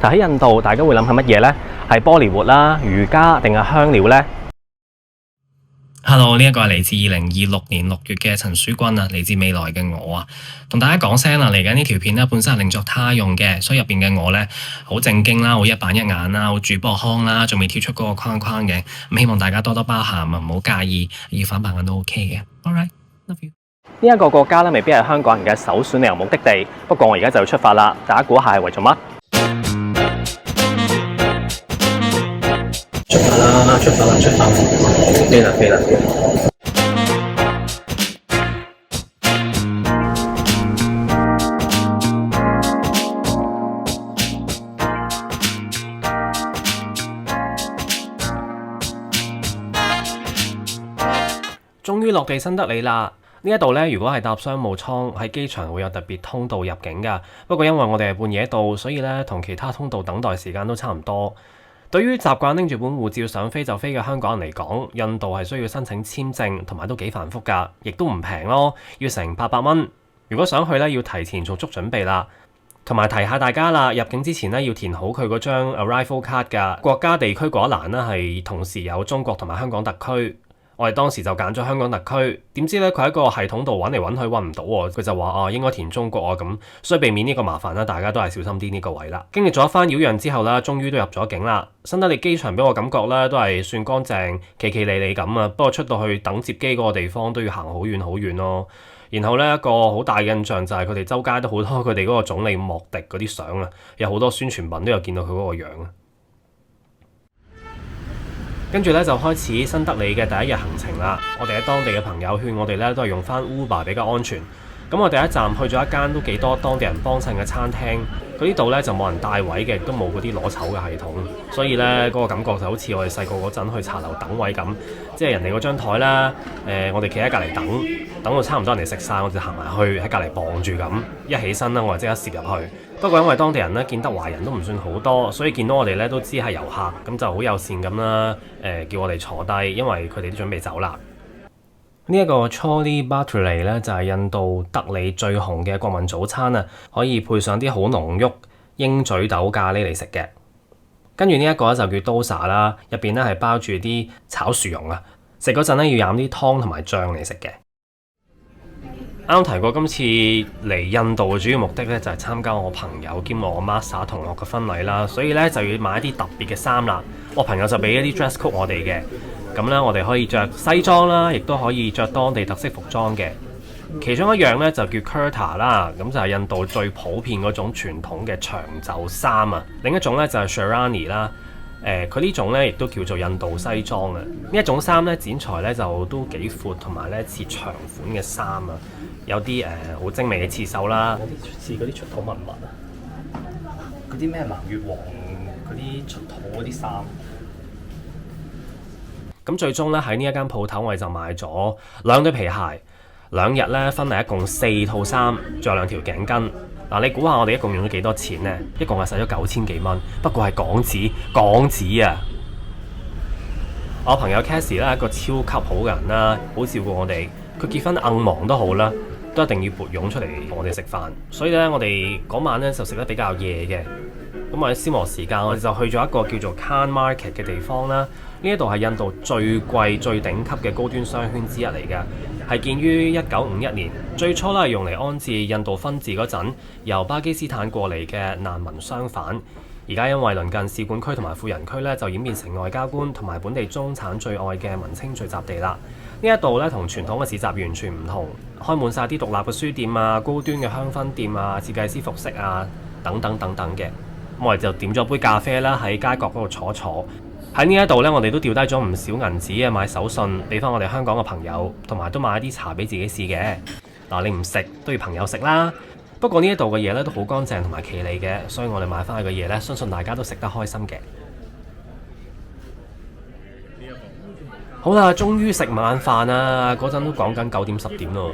但喺印度，大家會諗係乜嘢呢？係波里活啦、瑜伽定係香料呢？ Hello， 呢一個係嚟自2026年6月嘅陳書君啊，嚟自未來嘅我啊，同大家講聲啦，嚟緊呢條片咧本身係另作他用嘅，所以入邊嘅我咧好正經啦，好一板一眼啦，好主播腔啦，仲未跳出嗰個框框嘅，咁希望大家多多包涵啊，唔好介意，要反白眼都 OK 嘅。Alright，love you。呢一個國家咧未必係香港人嘅首選旅遊目的地，不過我而家就要出發啦，大家估下係為咗乜？出發啦！飛啦！終於落地新德里啦！呢一度呢，如果係搭商務艙喺機場會有特別通道入境㗎。不過因為我哋係半夜到，所以呢同其他通道等待時間都差唔多。對於習慣拎住本護照想飛就飛嘅香港人嚟講，印度係需要申請簽證，同埋都幾繁複㗎，亦都唔平咯，要成800蚊。如果想去呢，要提前做足準備啦。同埋提下大家啦，入境之前呢，要填好佢嗰張 Arrival Card 㗎，國家地區嗰一欄呢，係同時有中國同埋香港特區。我哋當時就揀咗香港特區，點知咧佢喺個系統度揾嚟揾去揾唔到喎，佢就話應該填中國啊咁，所以避免呢個麻煩啦，大家都係小心啲呢個位啦。經歷咗一番擾攘之後啦，終於都入咗境啦。新德里機場俾我感覺咧都係算乾淨，企企理理咁啊。不過出到去等接機嗰個地方都要行好遠咯。然後呢，一個好大嘅印象就係佢哋周街都好多佢哋嗰個總理莫迪嗰啲相啊，有好多宣傳品都有見到佢嗰個樣啊。跟住咧就開始新德里嘅第一日行程啦。我哋喺當地嘅朋友勸我哋咧都係用翻 Uber 比較安全。咁我第一站去咗一間都幾多當地人幫襯嘅餐廳。佢呢度咧就冇人帶位嘅，亦都冇嗰啲攞籌嘅系統，所以咧嗰個感覺就好似我哋細個嗰陣去茶樓等位咁，即係人哋嗰張台啦，我哋企喺隔離等到差唔多人哋食晒，我就行埋去喺隔離傍住咁，一起身啦，我就即刻攝入去。不過因為當地人咧見得華人都唔算好多，所以見到我哋咧都知係遊客，咁就好友善咁啦，叫我哋坐低，因為佢哋都準備走啦。呢一個 Chole Bhature 咧就係印度德里最紅嘅國民早餐啊，可以配上啲好濃郁鷹嘴豆咖喱嚟食嘅。跟住呢一個咧就叫 Dosa 啦，入邊咧係包住啲炒薯蓉啊，食嗰陣咧要飲啲湯同埋醬嚟食嘅。啱提過今次嚟印度嘅主要目的咧就係參加我朋友兼我 master 同學嘅婚禮啦，所以咧就要買一啲特別嘅衫啦。我朋友就俾一啲 dress code 我哋嘅。咁咧，我哋可以着西裝啦，亦都可以着當地特色服裝嘅。其中一樣咧就叫 Kurta 啦，咁就係印度最普遍嗰種傳統嘅長袖衫啊。另一種咧就係 Sherwani 啦，佢呢種咧亦都叫做印度西裝啊。呢一種衫咧剪裁咧就都幾闊，同埋咧似長款嘅衫啊，有啲好精美嘅刺繡啦，似嗰啲出土文物啊，嗰啲咩南越王嗰啲出土嗰啲衫。咁最終咧喺呢一間鋪頭，我哋就買咗2對皮鞋，2日咧分嚟一共4套衫，仲有2條頸巾。嗱，你估下我哋一共用咗幾多錢呢？一共係使咗9000幾蚊，不過係港紙啊！我朋友 Cassie 咧係一個超級好嘅人啦，好照顧我哋。佢結婚硬忙都好啦，都一定要撥傭出嚟同我哋食飯。所以咧，我哋嗰晚咧就食得比較夜嘅。咁我哋消磨時間，我哋就去咗一個叫做 Khan Market 嘅地方啦。呢一度係印度最貴最頂級嘅高端商圈之一嚟嘅，係建於1951年。最初咧係用嚟安置印度分治嗰陣由巴基斯坦過嚟嘅難民商販。而家因為鄰近使館區同埋富人區咧，就演變成外交官同埋本地中產最愛嘅文青聚集地啦。呢一度咧同傳統嘅市集完全唔同，開滿晒啲獨立嘅書店啊、高端嘅香薰店啊、設計師服飾啊等等嘅。咁我哋就點咗杯咖啡啦，喺街角嗰度坐。喺呢一度咧，我哋都掉低咗唔少銀紙啊，買手信俾翻我哋香港嘅朋友，同埋都買一啲茶俾自己試嘅。嗱，你唔食都要朋友食啦。不過呢一度嘅嘢咧都好乾淨同埋企理嘅，所以我哋買翻去嘅嘢咧，相信大家都食得開心嘅。好啦，終於食晚飯啦！嗰陣都講緊9點10點咯。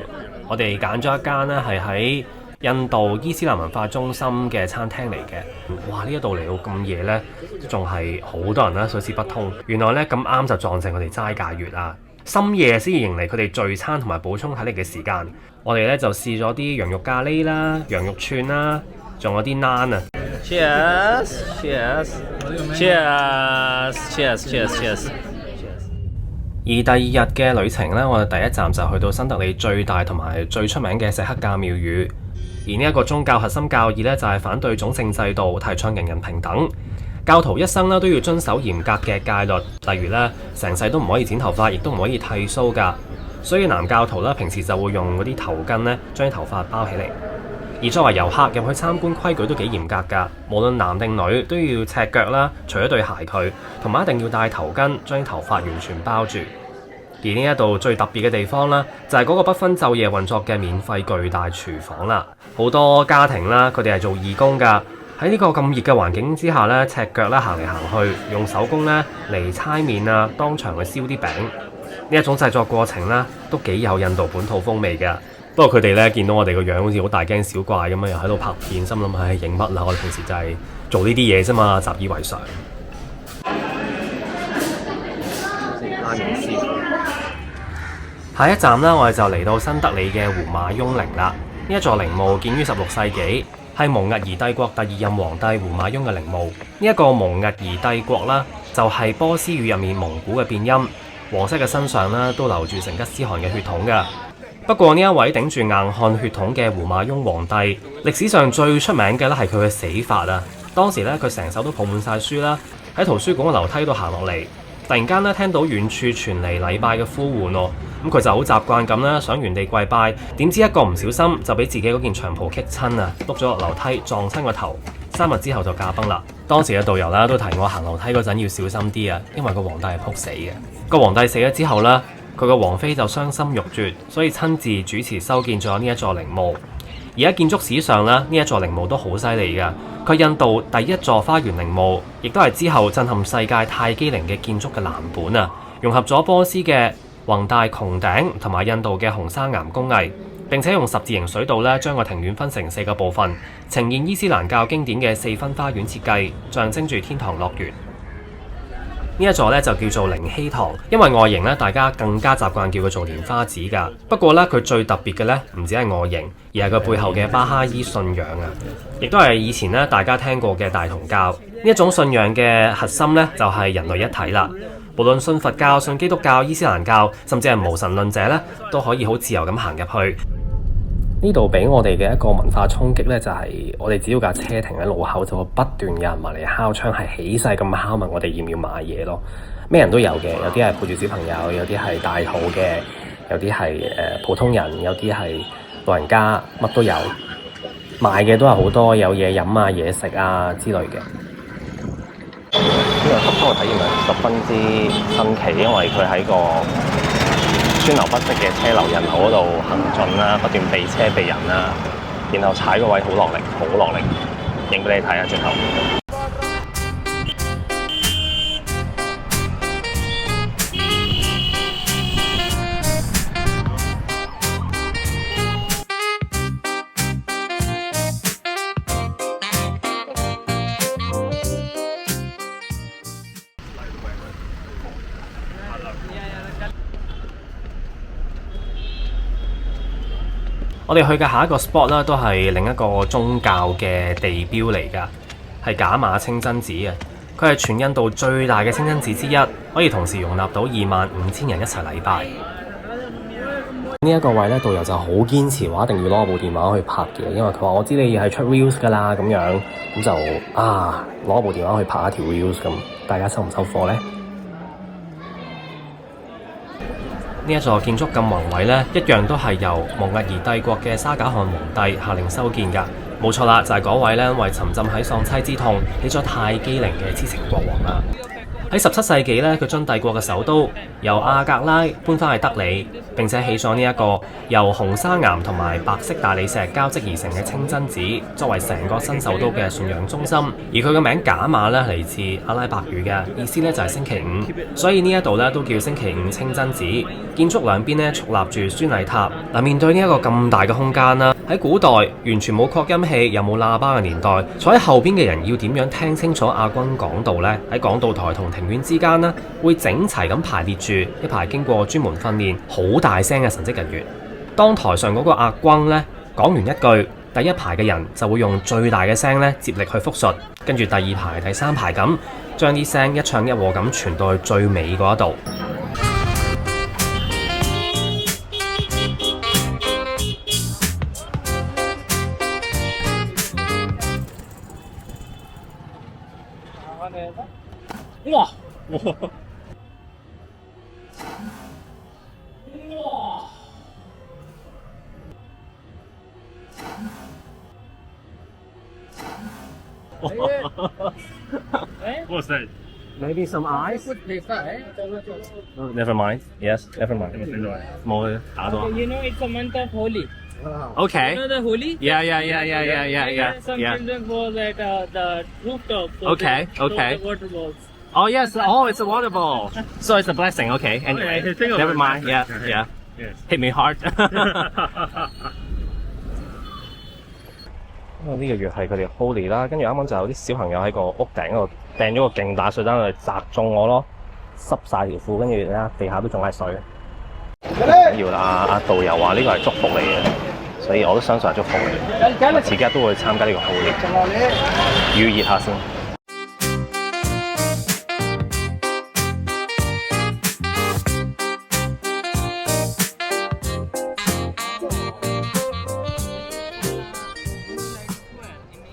我哋揀咗一間咧係喺印度伊斯蘭文化中心嘅餐廳嚟嘅。哇！呢一度嚟到咁夜呢，仲係好多人啦，水泄不通。原來呢，咁啱就撞正佢哋齋戒月啊，深夜先迎嚟佢哋聚餐同埋補充體力嘅時間。我哋呢就試咗啲羊肉咖喱啦、羊肉串啦，仲有啲 naan 啊。Cheers! Cheers! Cheers! Cheers! Cheers! Cheers! 而第二日嘅旅程呢，我哋第一站就去到新德里最大同埋最出名嘅錫克教廟宇。而呢一個宗教核心教義呢，就係反對種姓制度，提倡人人平等。教徒一生呢都要遵守嚴格嘅戒律，例如呢，成世都唔可以剪頭髮，亦都唔可以剃鬚㗎。所以男教徒呢，平時就會用嗰啲頭巾呢將啲頭髮包起嚟。而作為遊客入去參觀，規矩都幾嚴格㗎，無論男定女都要赤腳啦，除咗對鞋佢，同埋一定要戴頭巾，將啲頭髮完全包住。而呢一度最特別嘅地方啦，就係嗰個不分晝夜運作嘅免費巨大廚房啦。好多家庭啦，佢哋係做義工㗎，喺呢個咁熱嘅環境之下咧，赤腳啦行嚟行去，用手工咧嚟搓麵啊，當場去燒啲餅。呢一種製作過程啦，都幾有印度本土風味㗎。不過佢哋咧見到我哋個樣好似好大驚小怪咁樣，又喺度拍片，心諗唉影乜啦？我哋平時就係做呢啲嘢啫嘛，習以為常。下一站呢，我哋就嚟到新德里嘅胡馬雍陵啦。呢一座陵墓建於16世紀，係蒙兀兒帝國第2任皇帝胡馬雍嘅陵墓。呢一個蒙兀兒帝國啦，就係波斯語入面蒙古嘅變音。皇室嘅身上呢，都流住成吉思汗嘅血統㗎。不過呢一位頂住硬漢血統嘅胡馬雍皇帝，歷史上最出名嘅咧係佢嘅死法啊！當時咧佢成手都抱滿晒書啦，喺圖書館嘅樓梯度行落嚟，突然間咧聽到遠處傳嚟禮拜嘅呼喚喎，咁佢就好習慣咁啦，想原地跪拜，點知一個唔小心就俾自己嗰件長袍棘親啊，碌咗落樓梯撞親個頭，3日之後就駕崩啦。當時嘅導遊啦都提我行樓梯嗰陣要小心啲啊，因為個皇帝係仆死嘅。個皇帝死咗之後啦，佢個王妃就傷心欲絕，所以親自主持修建咗呢一座陵墓。而喺建築史上咧，呢一座陵墓都好犀利㗎。佢印度第一座花園陵墓，亦都係之後震撼世界泰姬陵嘅建築嘅藍本啊！融合咗波斯嘅宏大穹頂同埋印度嘅紅砂岩工藝，並且用十字形水道咧將個庭院分成4個部分，呈現伊斯蘭教經典嘅4分花園設計，象徵住天堂樂園。呢一座咧就叫做靈希堂，因為外形咧大家更加習慣叫佢做蓮花寺㗎。不過咧佢最特別嘅咧唔止係外形，而係佢背後嘅巴哈伊信仰啊，亦都係以前咧大家聽過嘅大同教。呢一種信仰嘅核心咧就係人類一體啦。無論信佛教、信基督教、伊斯蘭教，甚至係無神論者咧，都可以好自由咁行入去。呢度俾我哋嘅一個文化衝擊呢，就係我哋只要架車停喺路口，就會不斷有人埋嚟敲窗，係起勢咁敲問我哋要唔要買嘢咯。咩人都有嘅，有啲係抱住小朋友，有啲係大肚嘅，有啲係普通人，有啲係老人家，乜都有。賣嘅都係好多，有嘢飲啊、嘢食啊之類嘅。呢個吸收嘅體驗係十分之新奇，因為佢喺個川流不息嘅車流人口嗰度行進啦，不斷避車避人啦，然後踩個位好落力，好落力，影俾你睇下轉頭。我哋去嘅下一個 spot 啦，都係另一個宗教嘅地標嚟㗎，係假馬清真寺啊！佢係全印度最大嘅清真寺之一，可以同時容納到25,000人一齊禮拜。呢一個位咧，導遊就好堅持話一定要攞部電話去拍嘅，因為佢話我知你係出 reels 㗎啦，咁樣咁就攞部電話去拍一條 reels 咁，大家收唔收貨呢？呢一座建築咁宏偉呢，一樣都係由蒙兀兒帝國嘅沙賈汗皇帝下令修建㗎。冇錯啦，就係嗰位呢，因為沉浸喺喪妻之痛起咗泰姬陵嘅痴情國王啦。喺17世紀呢，佢將帝國嘅首都由阿格拉搬翻去德里，並且起咗呢一個由紅砂岩同埋白色大理石交織而成嘅清真寺，作為成個新首都嘅信仰中心。而佢嘅名假馬呢，嚟自阿拉伯語嘅意思呢，就係星期五，所以呢一度呢，都叫星期五清真寺。建築兩邊呢，矗立住宣禮塔。面對呢一個咁大嘅空間啦，喺古代完全冇擴音器又冇喇叭嘅年代，坐喺後邊嘅人要點樣聽清楚阿軍講道呢？喺講道台同庭院之間呢，會整齊咁排列住一排經過專門訓練好大聲嘅神職人員。當台上嗰個阿軍呢講完一句，第一排嘅人就會用最大嘅聲呢接力去復述，跟住第二排、第三排咁將啲聲一唱一和咁傳到去最尾嗰一度。哇！哇塞 Maybe some ice? Oh, never mind. Yes, never mind. 冇打到。You know, it's a month of Holi. Okay. You know the Holi? Yeah. Some children was at the rooftop. So Okay, they throw okay. the water balls. Oh yes. Oh, it's a water ball. So it's a blessing. Okay. Anyway, never mind. Yeah. Hit me hard. 呢個月係佢哋 Holi 啦，跟住啱啱就有啲小朋友喺個屋頂嗰度掟咗個勁大水彈嚟砸中我咯，濕晒條褲，跟住咧地下都仲係水。唔緊要啦，阿導遊話呢個係祝福嚟嘅，所以我都相信係祝福嚟嘅。我自己都會參加呢個 Holi， 預熱下先。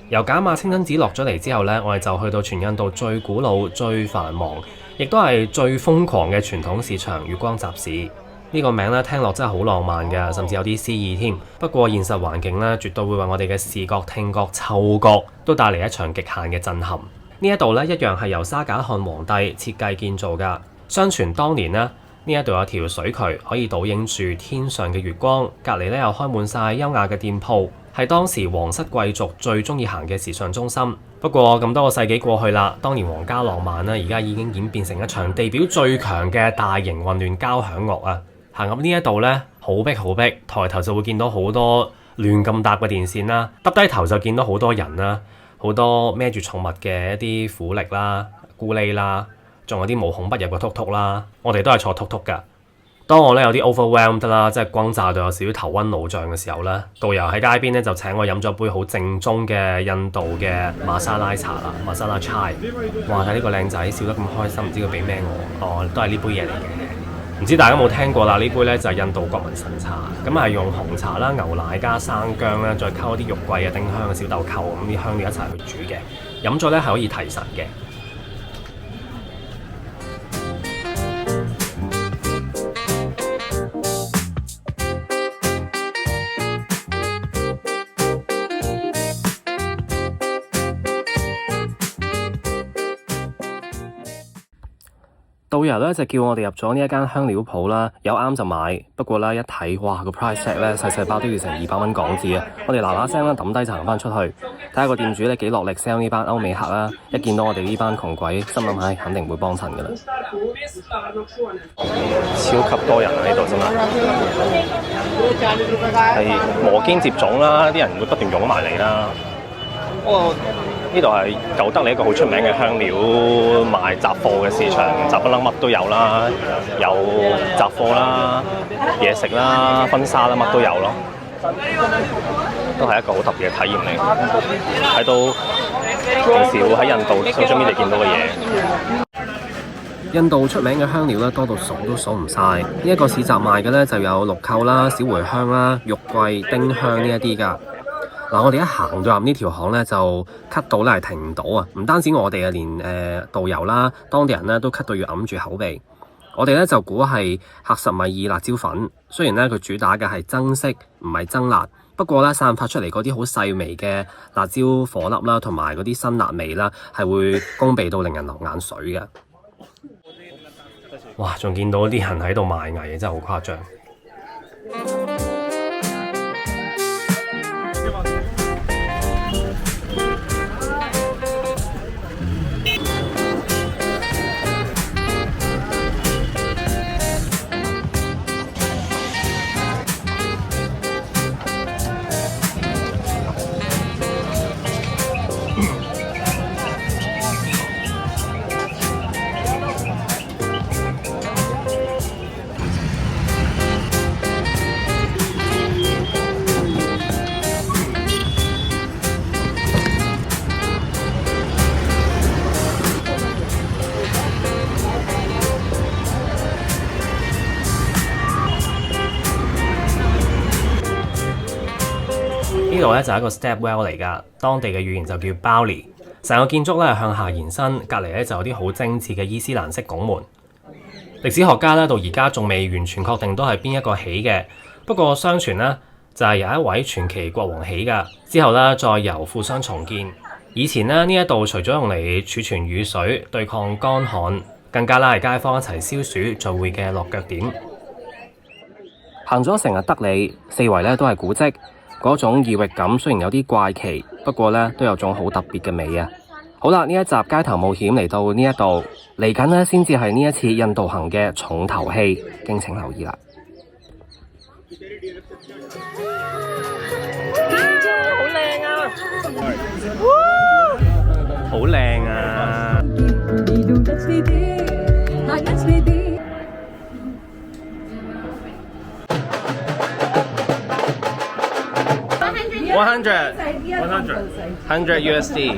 由假馬清真寺落咗嚟之後呢，我哋就去到全印度最古老、最繁忙，亦都係最瘋狂嘅傳統市場——月光集市。呢個名咧聽落真係好浪漫嘅，甚至有啲詩意添。不過現實環境咧，絕對會為我哋嘅視覺、聽覺、嗅覺都帶嚟一場極限嘅震撼。呢一度咧一樣係由沙賈汗皇帝設計建造㗎。相傳當年呢一度有條水渠可以倒映住天上嘅月光，隔離咧又開滿晒優雅嘅店鋪，係當時皇室貴族最中意行嘅時尚中心。不過咁多個世紀過去啦，當年皇家浪漫咧，而家已經演變成一場地表最強嘅大型混亂交響樂啊！行入呢一度呢，好逼好逼，抬頭就會見到好多亂咁搭嘅電線啦，耷低頭就見到好多人啦，好多孭住寵物嘅一啲苦力啦、咕喱啦，仲有啲無孔不入嘅禿禿啦，我哋都係坐禿禿㗎。當我咧有啲 overwhelmed 啦，即係轟炸到有少少頭暈腦脹嘅時候咧，導遊喺街邊咧就請我飲咗杯好正宗嘅印度嘅瑪莎拉茶啦，瑪莎拉 chai。哇！睇呢個靚仔笑得咁開心，唔知佢俾咩我？哦，都係呢杯嘢嚟嘅。唔知大家有冇聽過啦？呢杯咧就係印度國民神茶，咁係用紅茶啦、牛奶加生薑咧，再溝啲肉桂啊、丁香嘅小豆蔻咁啲香料一齊去煮嘅。飲咗咧係可以提神嘅。導遊咧就叫我哋入咗呢一間香料鋪啦，有啱就買。不過咧一睇，哇個 price tag 咧細細包都要成200蚊港紙啊！我哋嗱嗱聲啦抌低行翻出去，睇下個店主咧幾落力 sell 呢班歐美客啦。一見到我哋呢班窮鬼，心諗唉肯定會幫襯噶啦。超級多人啊！呢度真係摩肩接踵啦，啲人會不斷湧埋嚟啦。呢度係舊德里一個好出名嘅香料賣雜貨嘅市場，雜不楞乜都有啦，有雜貨啦、嘢食啦、婚紗啦，乜都有咯，都係一個好特別嘅體驗嚟。睇到平時會喺印度social media見到嘅嘢。印度出名嘅香料咧多到數都數唔晒。呢一個市集賣嘅咧就有綠扣啦、小茴香啦、肉桂、丁香呢一啲㗎。嗱，我哋一行到入呢條巷咧，就咳到咧係停唔到啊！唔單止我哋啊，連導遊啦、當地人咧都咳到要揞住口鼻。我哋咧就估係克什米爾辣椒粉，雖然咧佢主打嘅係增色，唔係增辣。不過咧散發出嚟嗰啲好細微嘅辣椒顆粒啦，同埋嗰啲辛辣味啦，係會攻鼻到令人流眼水嘅。哇！仲見到啲人喺度賣藝，真係好誇張。度咧就係一個 step well 嚟㗎，當地嘅語言就叫 Baoli。成個建築咧向下延伸，隔離咧就有啲好精緻嘅伊斯蘭式拱門。歷史學家咧到而家仲未完全確定都係邊一個起嘅，不過相傳呢，就係由一位傳奇國王起㗎，之後咧再由富商重建。以前呢一度除咗用嚟儲存雨水、對抗乾旱，更加拉係街坊一齊消暑聚會嘅落腳點。行咗成日德里，四圍咧都係古蹟，嗰種異域感雖然有啲怪奇，不過咧都有種好特別嘅美啊！好啦，呢一集街頭冒險嚟到呢一度，嚟緊呢先至係呢一次印度行嘅重頭戲，敬請留意啦！好靚啊！好靚啊！ 100 USD